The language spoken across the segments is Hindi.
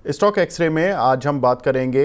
स्टॉक एक्सरे में आज हम बात करेंगे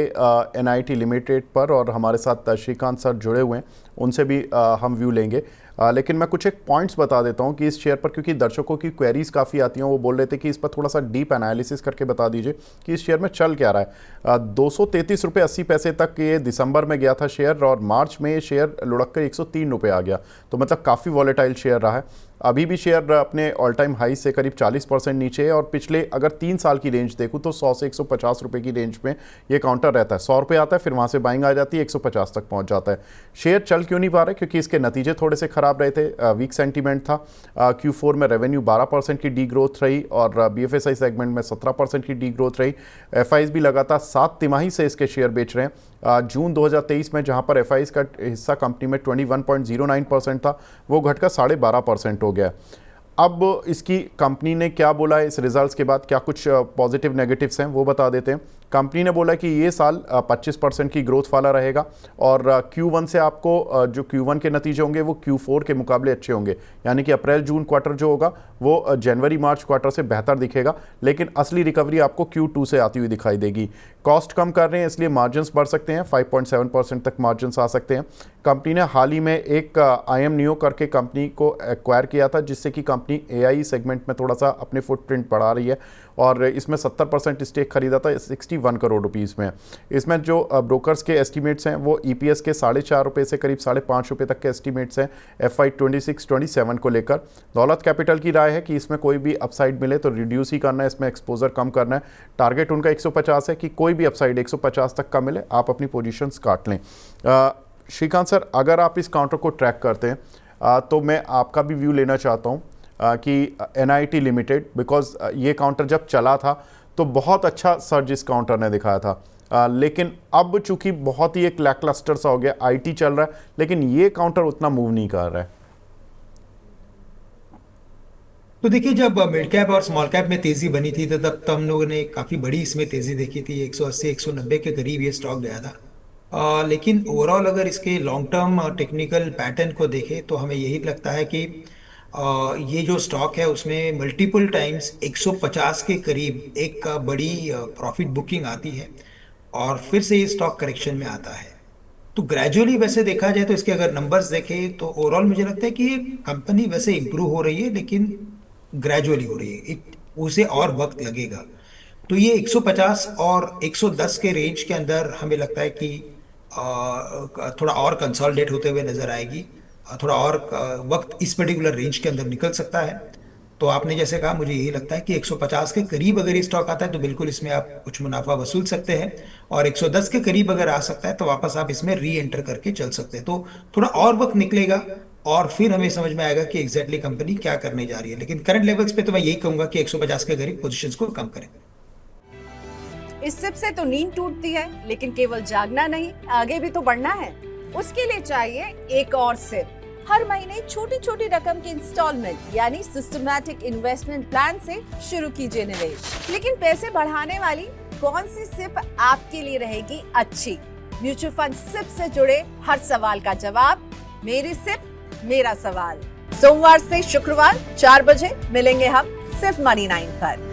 एनआईटी लिमिटेड पर, और हमारे साथ श्रीकांत सर जुड़े हुए हैं, उनसे भी हम व्यू लेंगे। लेकिन मैं कुछ एक पॉइंट्स बता देता हूं कि इस शेयर पर, क्योंकि दर्शकों की क्वेरीज काफ़ी आती हैं, वो बोल रहे थे कि इस पर थोड़ा सा डीप एनालिसिस करके बता दीजिए कि इस शेयर में चल क्या रहा है। 233.80 रुपये तक ये दिसंबर में गया था शेयर, और मार्च में ये शेयर लुढ़क कर 103 रुपये आ गया। तो मतलब काफ़ी वॉलेटाइल शेयर रहा है। अभी भी शेयर अपने ऑल टाइम हाई से करीब 40% नीचे है, और पिछले अगर 3 साल की रेंज देखूँ तो 100 से 150 रुपये की रेंज में ये काउंटर रहता है। 100 रुपये आता है, फिर वहाँ से बाइंग आ जाती है, 150 तक पहुँच जाता है। शेयर चल क्यों नहीं पा रहे? क्योंकि इसके नतीजे थोड़े से खराब रहे थे, वीक सेंटीमेंट था। Q4 में रेवेन्यू 12% की डी ग्रोथ रही, और BFSI सेगमेंट में 17% की डी ग्रोथ रही। FIs भी लगातार 7 तिमाही से इसके शेयर बेच रहे हैं। जून 2023 में जहां पर FIs का हिस्सा कंपनी में 21.09% था, वो घटकर 12.5% हो गया। अब इसकी कंपनी ने क्या बोला है इस रिजल्ट्स के बाद, क्या कुछ पॉजिटिव नेगेटिव्स हैं वो बता देते हैं। कंपनी ने बोला कि ये साल 25% की ग्रोथ वाला रहेगा, और Q1 से आपको जो Q1 के नतीजे होंगे वो Q4 के मुकाबले अच्छे होंगे, यानी कि अप्रैल जून क्वार्टर जो होगा वो जनवरी मार्च क्वार्टर से बेहतर दिखेगा। लेकिन असली रिकवरी आपको Q2 से आती हुई दिखाई देगी। कॉस्ट कम कर रहे हैं, इसलिए मार्जिन्स बढ़ सकते हैं, 5.7% तक मार्जिन्स आ सकते हैं। कंपनी ने हाल ही में एक IM Neo करके कंपनी को एक्वायर किया था, जिससे कि कंपनी AI सेगमेंट में थोड़ा सा अपने फुटप्रिंट बढ़ा रही है, और इसमें 70% स्टेक खरीदा था 61 करोड़ रुपीज़ में। इसमें जो ब्रोकर्स के एस्टीमेट्स हैं वो EPS के 4.5 रुपये से करीब 5.5 रुपये तक के एस्टीमेट्स हैं FY 26-27 को लेकर। दौलत कैपिटल की राय है कि इसमें कोई भी अपसाइड मिले तो रिड्यूस ही करना है, इसमें एक्सपोजर कम करना है। टारगेट उनका 150 है कि कोई भी अपसाइड 150 तक का मिले आप अपनी पोजीशंस काट लें। श्रीकांत सर, अगर आप इस काउंटर को ट्रैक करते हैं तो मैं आपका भी व्यू लेना चाहता हूँ कि NIT लिमिटेड, बिकॉज ये काउंटर जब चला था तो बहुत अच्छा सर्ज इस काउंटर ने दिखाया था, लेकिन अब चूंकि बहुत ही एक लैकलस्टर सा हो गया, IT चल रहा है लेकिन ये काउंटर उतना मूव नहीं कर रहा है। तो देखिए, जब मिड कैप और स्मॉल कैप में तेजी बनी थी तो तब हम लोगों ने काफी बड़ी इसमें तेजी देखी थी। 180-190 के करीब ये स्टॉक गया था। लेकिन ओवरऑल अगर इसके लॉन्ग टर्म टेक्निकल पैटर्न को देखें तो हमें यही लगता है कि ये जो स्टॉक है उसमें मल्टीपल टाइम्स 150 के करीब एक बड़ी प्रॉफिट बुकिंग आती है, और फिर से ये स्टॉक करेक्शन में आता है। तो ग्रेजुअली वैसे देखा जाए तो इसके अगर नंबर्स देखें तो ओवरऑल मुझे लगता है कि ये कंपनी वैसे इंप्रूव हो रही है, लेकिन ग्रेजुअली हो रही है, उसे और वक्त लगेगा। तो ये 150 और 110 के रेंज के अंदर हमें लगता है कि थोड़ा और कंसोलिडेट होते हुए नजर आएगी। थोड़ा और वक्त इस पर्टिकुलर रेंज के अंदर निकल सकता है। तो आपने जैसे कहा, मुझे यही लगता है कि 150 के करीब अगर ये स्टॉक आता है तो बिल्कुल इसमें आप कुछ मुनाफा वसूल सकते हैं, और 110 के करीब अगर आ सकता है तो वापस आप इसमें री एंटर करके चल सकते हैं। तो थोड़ा और वक्त निकलेगा और फिर हमें समझ में आएगा कि एग्जैक्टली कंपनी क्या करने जा रही है। लेकिन करंट लेवल्स पे तो मैं यही कहूंगा कि 150 के करीब पोजीशंस को कम करें। इस सिप से तो नींद टूटती है, लेकिन केवल जागना नहीं, आगे भी तो बढ़ना है। उसके लिए चाहिए एक और सिप। हर महीने छोटी छोटी रकम की इंस्टॉलमेंट यानी सिस्टमैटिक इन्वेस्टमेंट प्लान से शुरू कीजिए निवेश। लेकिन पैसे बढ़ाने वाली कौन सी सिप आपके लिए रहेगी अच्छी? म्यूचुअल फंड सिप से जुड़े हर सवाल का जवाब मेरी सिप मेरा सवाल। सोमवार से शुक्रवार 4 बजे मिलेंगे हम सिर्फ मनी 9 पर।